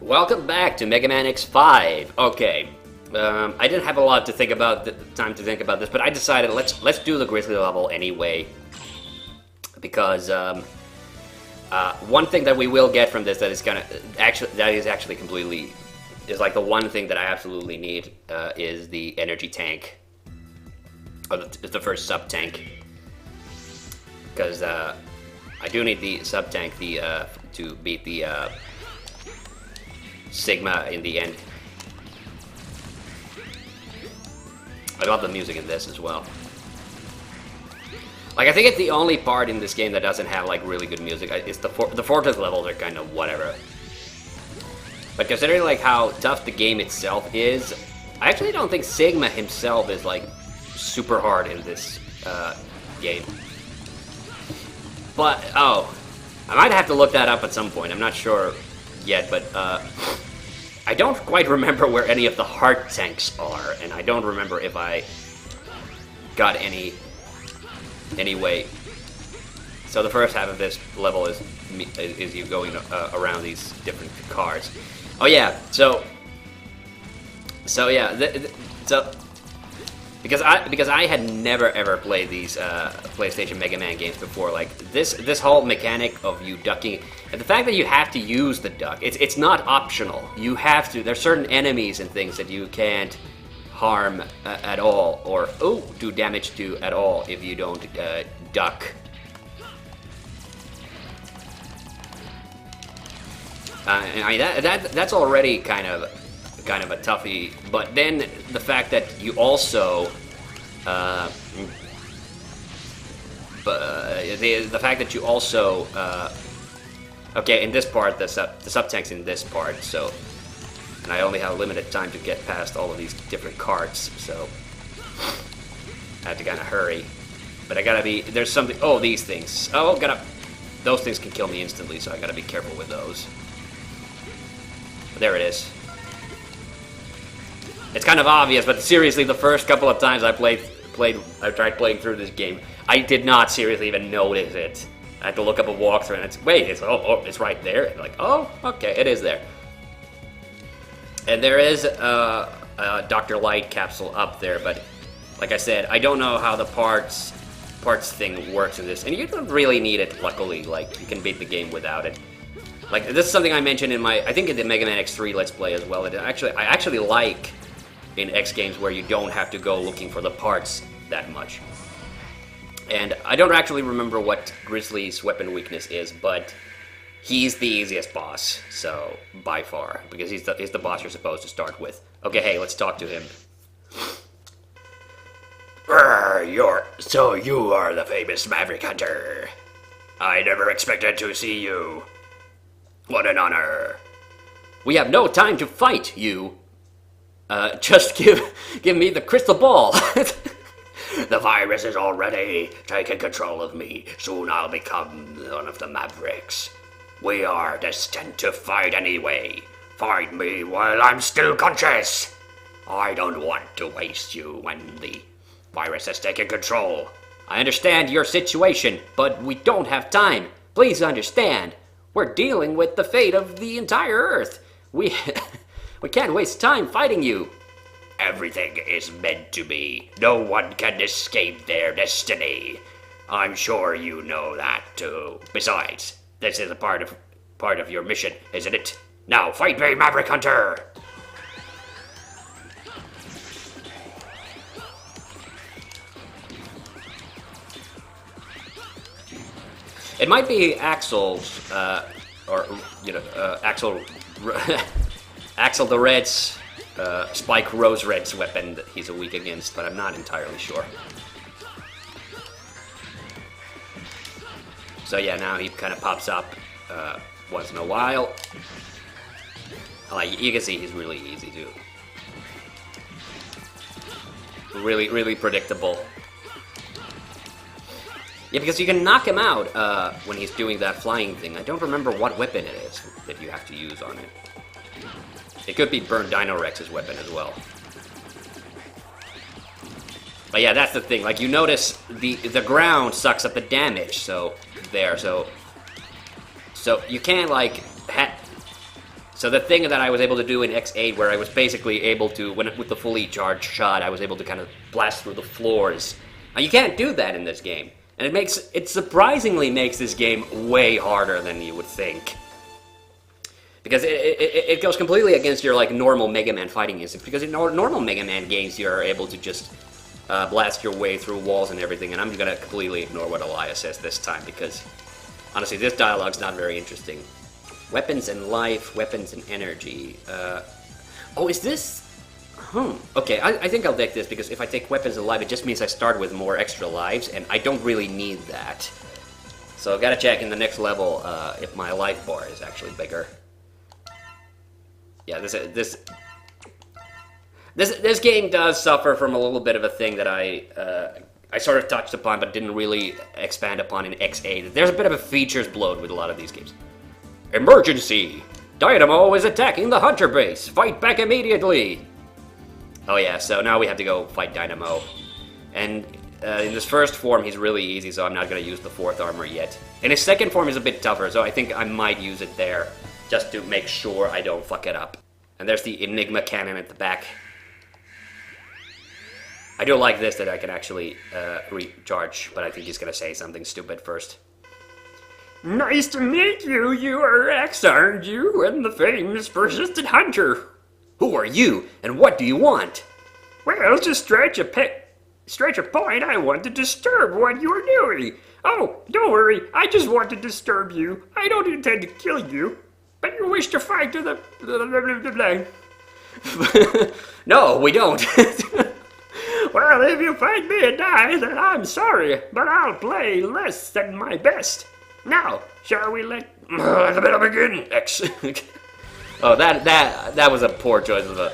Welcome back to Mega Man X5. Okay, I didn't have a lot to think about, time to think about this, but I decided let's do the Grizzly level anyway, because one thing that we will get from this that is actually completely is like the one thing that I absolutely need is the energy tank, or the first sub tank, because I do need the sub tank to beat the Sigma in the end. I love the music in this as well. Like, I think it's the only part in this game that doesn't have like really good music. It's the Fortress levels are kind of whatever. But considering like how tough the game itself is, I actually don't think Sigma himself is like super hard in this game. But oh, I might have to look that up at some point. I'm not sure yet, but I don't quite remember where any of the heart tanks are, and I don't remember if I got any way. So the first half of this level is you going around these different cars. Oh yeah, so yeah, so because I had never ever played these PlayStation Mega Man games before, like this whole mechanic of you ducking, and the fact that you have to use the duck, it's not optional. You have to. There's certain enemies and things that you can't harm at all, or do damage to at all if you don't duck. I mean that's already kind of a toughie, but then the fact that you also the fact that you also okay, in this part the sub tank's in this part, so, and I only have a limited time to get past all of these different carts, so I have to kind of hurry. But I gotta be, there's something, these things, those things can kill me instantly, so I gotta be careful with those. But there it is. It's kind of obvious, but seriously, the first couple of times I tried playing through this game, I did not seriously even notice it. I had to look up a walkthrough, and it's right there. And like, oh, okay, it is there. And there is a Dr. Light capsule up there, but like I said, I don't know how the parts thing works in this, and you don't really need it. Luckily, like you can beat the game without it. Like this is something I mentioned in I think in the Mega Man X3 Let's Play as well. I actually like in X games where you don't have to go looking for the parts that much. And I don't actually remember what Grizzly's weapon weakness is, but he's the easiest boss, so by far, because he's the boss you're supposed to start with. Okay, hey, let's talk to him. So you are the famous Maverick Hunter. I never expected to see you. What an honor. We have no time to fight, you. Just give me the crystal ball. The virus is already taking control of me. Soon I'll become one of the Mavericks. We are destined to fight anyway. Find me while I'm still conscious. I don't want to waste you when the virus has taken control. I understand your situation, but we don't have time. Please understand. We're dealing with the fate of the entire Earth. We can't waste time fighting you. Everything is meant to be. No one can escape their destiny. I'm sure you know that too. Besides, this is a part of your mission, isn't it? Now fight me, Maverick Hunter! It might be Axel's, Axel the Red's, Spike Rose Red's weapon that he's weak against, but I'm not entirely sure. So yeah, now he kind of pops up once in a while. You can see he's really easy too. Really, really predictable. Yeah, because you can knock him out when he's doing that flying thing. I don't remember what weapon it is that you have to use on it. It could be Burn Dino Rex's weapon as well. But yeah, that's the thing. Like, you notice the ground sucks up the damage, so you can't, like, So the thing that I was able to do in X8, where I was basically able to, with the fully charged shot, I was able to kind of blast through the floors. Now, you can't do that in this game. And it surprisingly makes this game way harder than you would think. Because it goes completely against your like normal Mega Man fighting instincts. Because in normal Mega Man games, you're able to just blast your way through walls and everything. And I'm gonna completely ignore what Elias says this time, because honestly, this dialogue's not very interesting. Weapons and life, weapons and energy. Oh, is this? Okay, I think I'll take this, because if I take weapons and life, it just means I start with more extra lives, and I don't really need that. So I've got to check in the next level if my life bar is actually bigger. Yeah, this game does suffer from a little bit of a thing that I sort of touched upon, but didn't really expand upon in X8. There's a bit of a features bloat with a lot of these games. Emergency! Dynamo is attacking the Hunter base! Fight back immediately! Oh yeah, so now we have to go fight Dynamo. And in this first form, he's really easy, so I'm not going to use the fourth armor yet. And his second form is a bit tougher, so I think I might use it there, just to make sure I don't fuck it up. And there's the Enigma cannon at the back. I do like this, that I can actually recharge, but I think he's going to say something stupid first. Nice to meet you. You are X, aren't you? And the famous persistent hunter. Who are you, and what do you want? Well, to stretch a point, I want to disturb what you are doing. Oh, don't worry, I just want to disturb you. I don't intend to kill you, but you wish to fight to the No, we don't. Well, if you fight me and die, then I'm sorry, but I'll play less than my best. Now, shall we let the battle begin? X. Oh, that was a poor choice of a.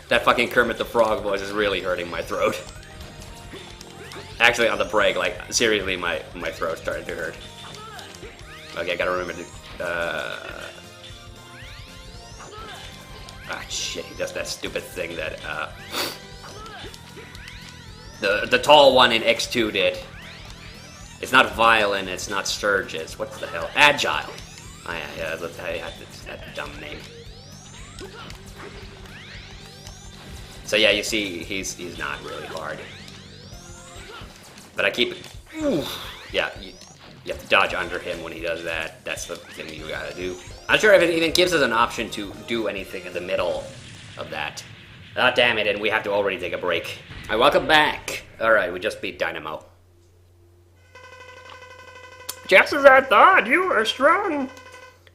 That fucking Kermit the Frog voice is really hurting my throat. Actually, on the break, like seriously, my throat started to hurt. Okay, I gotta remember to. Ah, shit! He does that stupid thing that the tall one in X2 did. It's not violent, it's not Sturgis. What the hell? Agile! Oh yeah, that's a dumb name. So yeah, you see, he's not really hard. But I keep... Yeah, you have to dodge under him when he does that. That's the thing you gotta do. I'm not sure if it even gives us an option to do anything in the middle of that. Ah, damn it, and we have to already take a break. Alright, welcome back. Alright, we just beat Dynamo. Just as I thought, you are strong.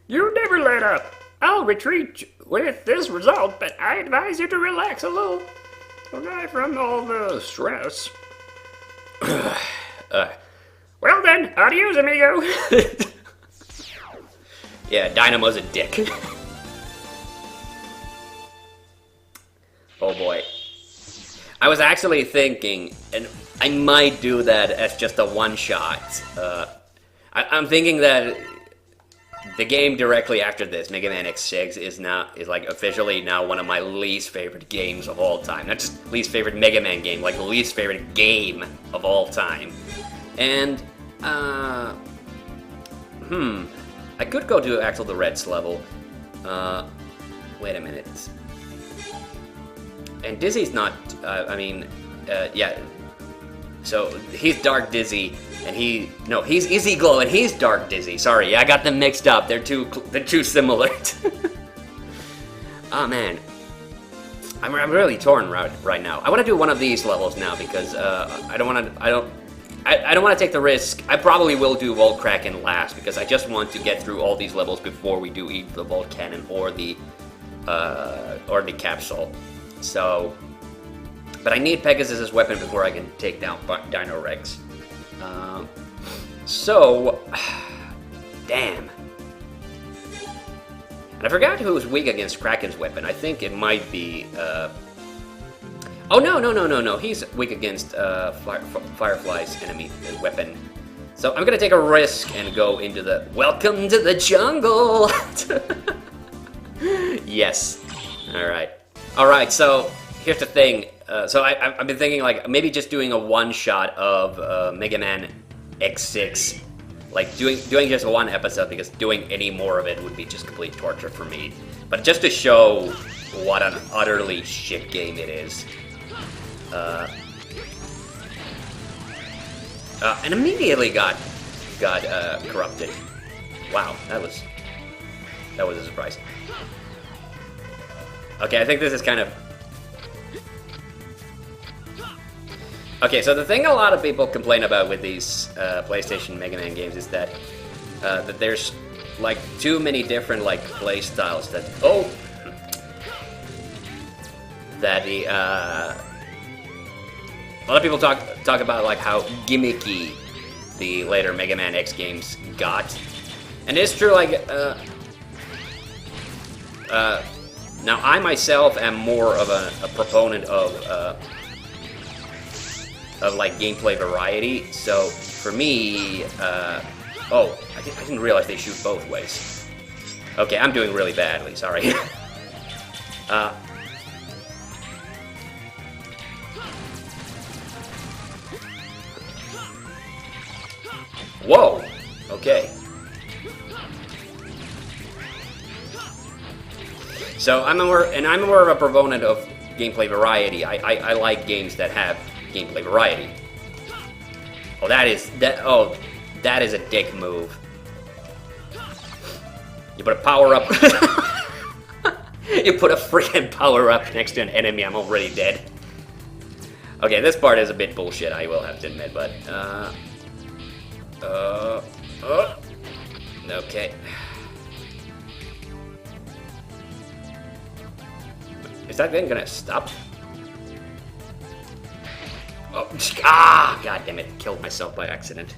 You never let up. I'll retreat with this result, but I advise you to relax a little. Okay, from all the stress. Well then, adios, amigo. Yeah, Dynamo's a dick. Oh boy. I was actually thinking, and I might do that as just a one-shot. I'm thinking that the game directly after this, Mega Man X6, is like officially now one of my least favorite games of all time. Not just least favorite Mega Man game, like the least favorite game of all time. And I could go to Axel the Red's level. Wait a minute. And Dizzy's not. Yeah. So he's Dark Dizzy. And he's Easy Glow, and he's Dark Dizzy. Sorry, I got them mixed up. They're too similar. Oh man, I'm really torn right now. I want to do one of these levels now because I don't want to take the risk. I probably will do Volt Kraken last because I just want to get through all these levels before we do either the Volt Cannon or the capsule. So, but I need Pegasus's weapon before I can take down Dino Rex. Damn. And I forgot who was weak against Kraken's weapon. I think it might be, Oh, no. He's weak against, Firefly's enemy weapon. So I'm gonna take a risk and go into the... Welcome to the jungle! Yes. Alright, so here's the thing. So I've been thinking, like, maybe just doing a one-shot of Mega Man X6 Like, doing just one episode, because doing any more of it would be just complete torture for me. But just to show what an utterly shit game it is. And immediately got corrupted. Wow, that was a surprise. Okay, I think this is kind of... Okay, so the thing a lot of people complain about with these PlayStation Mega Man games is that there's like too many different like play styles that a lot of people talk about like how gimmicky the later Mega Man X games got, and it's true. Like now I myself am more of a proponent of like gameplay variety. So for me, oh, I didn't realize they shoot both ways. Okay, I'm doing really badly. Sorry. Whoa. Okay. So I'm more of a proponent of gameplay variety. I like games that have gameplay variety. Oh, that is a dick move. You put a power up. You put a freaking power up next to an enemy. I'm already dead. Okay, this part is a bit bullshit. I will have to admit, but okay. Is that thing gonna stop? Oh, god damn it, killed myself by accident.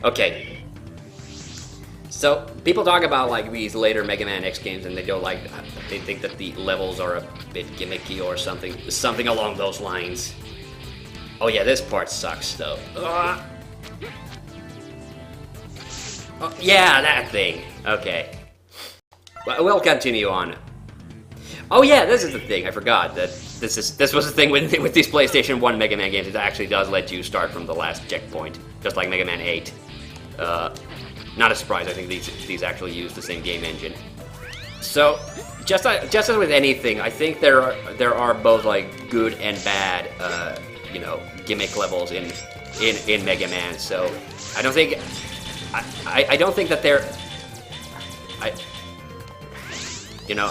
Okay. So, people talk about like these later Mega Man X games and they think that the levels are a bit gimmicky or something along those lines. Oh yeah, this part sucks though. Oh, yeah, that thing. Okay. Well, we'll continue on. Oh yeah, this is the thing. I forgot that this was the thing with these PlayStation 1 Mega Man games. It actually does let you start from the last checkpoint, just like Mega Man 8. Not a surprise. I think these actually use the same game engine. So, just as with anything, I think there are both like good and bad, gimmick levels in Mega Man. So, I don't think that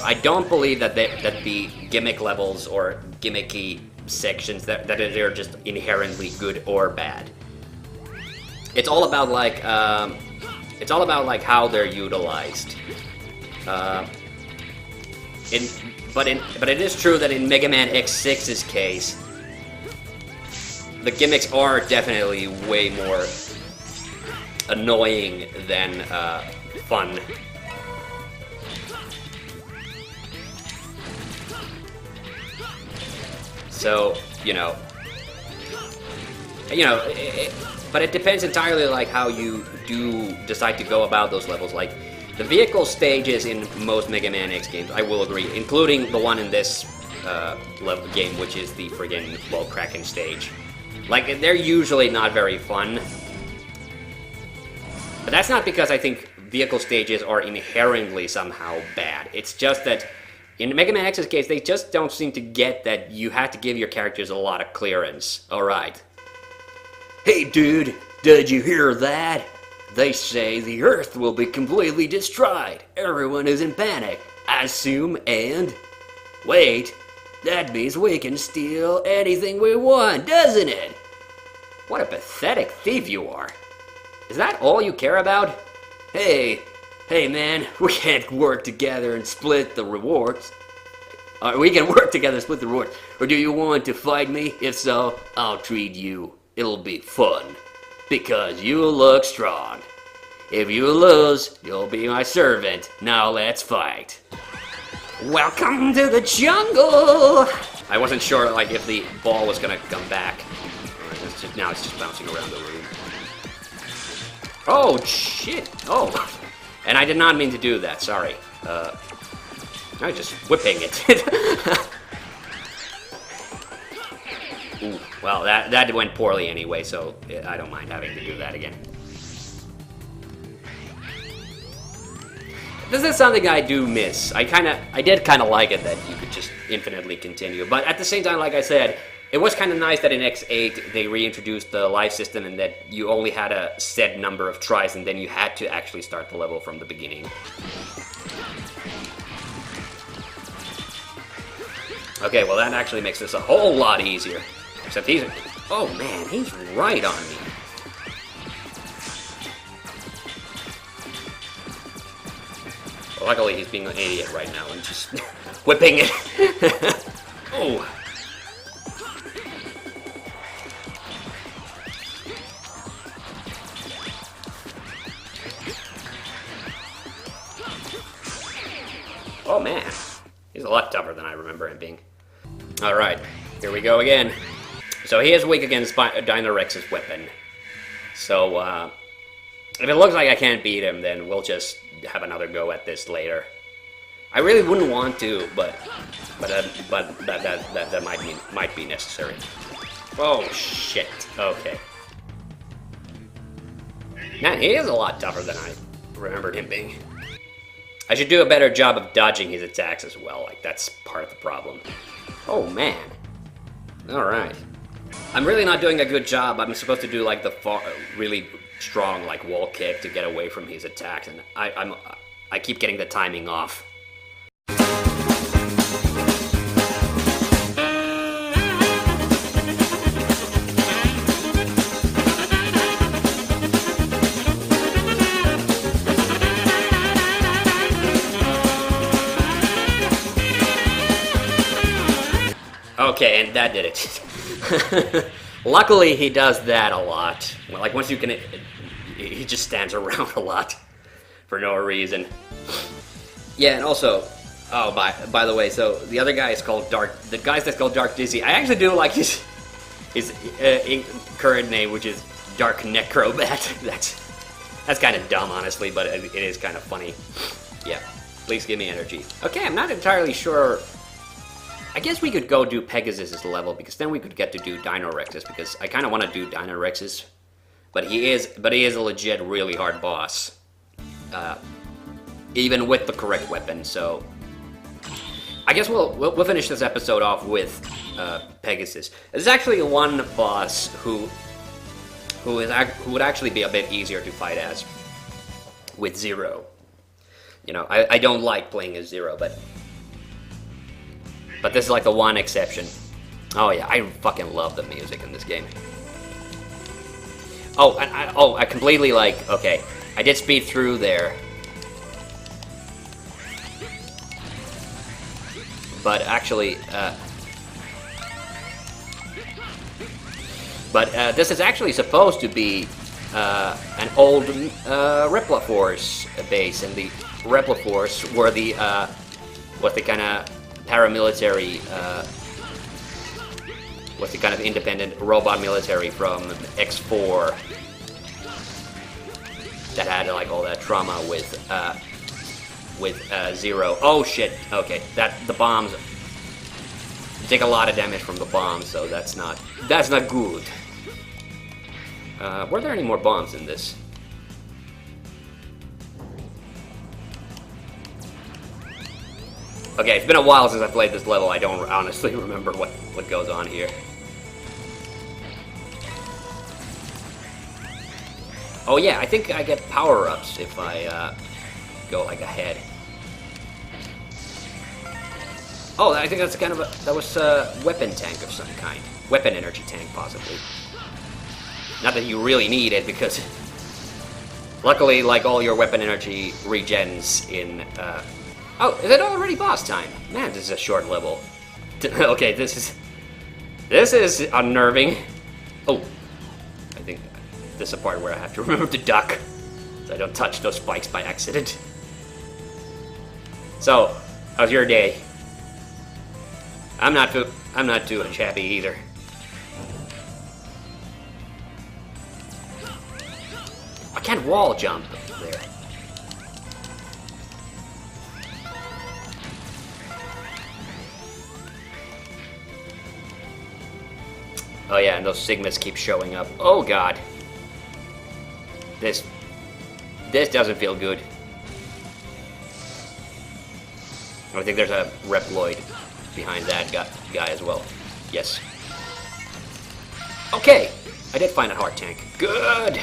I don't believe that the gimmick levels or gimmicky sections that they're just inherently good or bad. It's all about like how they're utilized. But it is true that in Mega Man X6's case, the gimmicks are definitely way more annoying than fun. So, but it depends entirely like how you do decide to go about those levels. Like the vehicle stages in most Mega Man X games, I will agree, including the one in this level game, which is the friggin' Kraken stage. Like they're usually not very fun. But that's not because I think vehicle stages are inherently somehow bad. It's just that in Mega Man X's case, they just don't seem to get that you have to give your characters a lot of clearance. Alright. Hey dude, did you hear that? They say the Earth will be completely destroyed. Everyone is in panic, I assume, and... Wait, that means we can steal anything we want, doesn't it? What a pathetic thief you are. Is that all you care about? Hey man, we can't work together and split the rewards. We can work together and split the rewards. Or do you want to fight me? If so, I'll treat you. It'll be fun. Because you look strong. If you lose, you'll be my servant. Now let's fight. Welcome to the jungle! I wasn't sure like if the ball was gonna come back. Now it's just bouncing around the room. Oh, shit. Oh. And I did not mean to do that, sorry. I was just whipping it. Ooh, well, that went poorly anyway, so I don't mind having to do that again. this is something I do miss. I did kind of like it that you could just infinitely continue. But at the same time, like I said, it was kind of nice that in X8 they reintroduced the life system and that you only had a set number of tries and then you had to actually start the level from the beginning. Okay, well that actually makes this a whole lot easier. Except he's... Oh man, he's right on me. Well, luckily he's being an idiot right now and just whipping it. Oh. Oh man, he's a lot tougher than I remember him being. Alright, here we go again. So he is weak against Dynarex's weapon. So, if it looks like I can't beat him, then we'll just have another go at this later. I really wouldn't want to, but that might be necessary. Oh shit, okay. Man, he is a lot tougher than I remembered him being. I should do a better job of dodging his attacks as well, like that's part of the problem. Oh man. Alright. I'm really not doing a good job. I'm supposed to do like the really strong like wall kick to get away from his attacks, and I keep getting the timing off. Okay, and that did it. Luckily, he does that a lot. Like, once you can... He just stands around a lot. For no reason. Yeah, and also... Oh, by the way, so the other guy is called Dark... The guy that's called Dark Dizzy. I actually do like his current name, which is Dark Necrobat. That's kind of dumb, honestly, but it is kind of funny. Yeah, please give me energy. Okay, I'm not entirely sure... I guess we could go do Pegasus's level, because then we could get to do Dynarex's, because I kind of want to do Dynarex's, but he is a legit really hard boss, even with the correct weapon. So I guess we'll finish this episode off with Pegasus. There's actually one boss who would actually be a bit easier to fight as with Zero. You know, I don't like playing as Zero, but this is like the one exception. Oh yeah, I fucking love the music in this game. Oh, and I completely like, okay, I did speed through there. But actually, this is actually supposed to be an old Repliforce base, and the Repliforce were the kind of paramilitary, was the kind of independent robot military from X4 that had like all that trauma with Zero. Oh shit! Okay, the bombs take a lot of damage from the bombs, so that's not good. Were there any more bombs in this? Okay, it's been a while since I played this level. I don't honestly remember what goes on here. Oh yeah, I think I get power-ups if I go like ahead. Oh, I think that's kind of that was a weapon tank of some kind. Weapon energy tank, possibly. Not that you really need it, because luckily, like, all your weapon energy regens in oh, is it already boss time? Man, this is a short level. Okay, this is unnerving. Oh, I think this is a part where I have to remember to duck, so I don't touch those spikes by accident. So, how's your day? I'm not doing shabby either. I can't wall jump there. Oh yeah, and those Sigmas keep showing up. Oh god. This doesn't feel good. I think there's a Reploid behind that guy as well. Yes. Okay, I did find a heart tank. Good!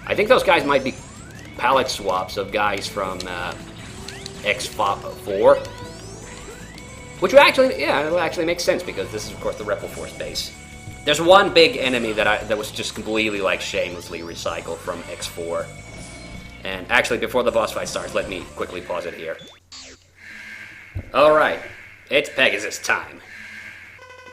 I think those guys might be palette swaps of guys from X4. Which would actually, yeah, it actually makes sense because this is, of course, the Rebel Force base. There's one big enemy that was just completely, like, shamelessly recycled from X4. And actually, before the boss fight starts, let me quickly pause it here. Alright, it's Pegasus time.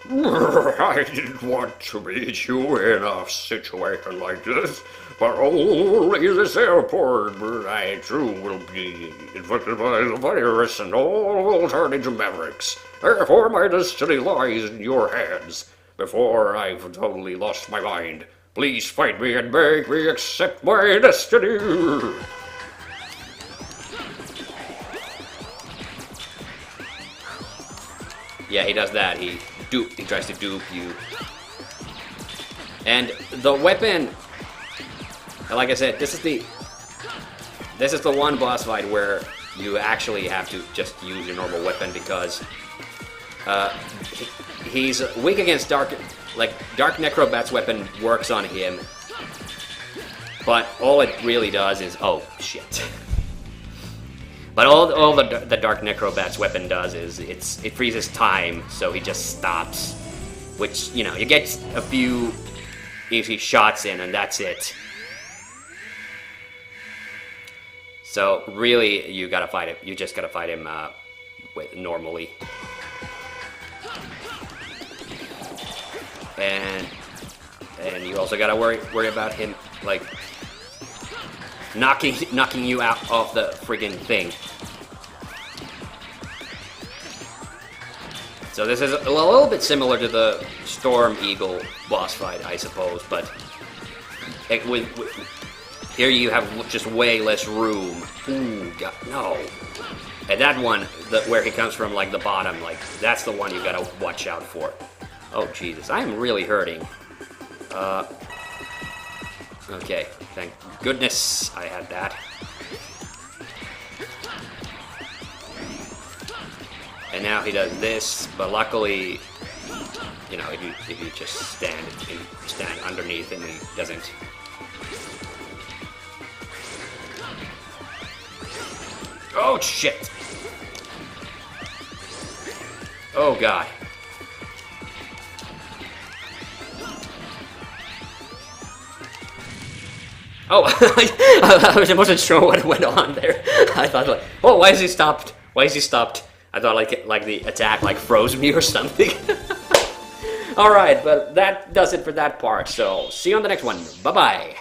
I didn't want to meet you in a situation like this, but only this airport where I too will be infected by the virus and all will turn into mavericks. Therefore my destiny lies in your hands. Before I've totally lost my mind, please fight me and make me accept my destiny. Yeah, he does that. He tries to dupe you. And the weapon, like I said, this is the one boss fight where you actually have to just use your normal weapon because he's weak against Dark Necrobat's weapon works on him, but all it really does is, oh shit. But all the Dark Necrobat's weapon does is it freezes time, so he just stops. Which, you know, you get a few easy shots in, and that's it. So really, you gotta fight him. You just gotta fight him normally. And you also gotta worry about him, like, knocking you out of the friggin' thing. So this is a little bit similar to the Storm Eagle boss fight, I suppose, but here you have just way less room. Ooh, God, no. And that one, where he comes from, like, the bottom, like, that's the one you gotta watch out for. Oh, Jesus, I am really hurting. Okay, thank goodness I had that. And now he does this, but luckily, you know, if you just stand underneath him, he doesn't. Oh, shit! Oh, God. Oh, I wasn't sure what went on there. I thought, like, oh, why is he stopped? Why is he stopped? I thought like the attack like froze me or something. All right, but that does it for that part. So see you on the next one. Bye bye.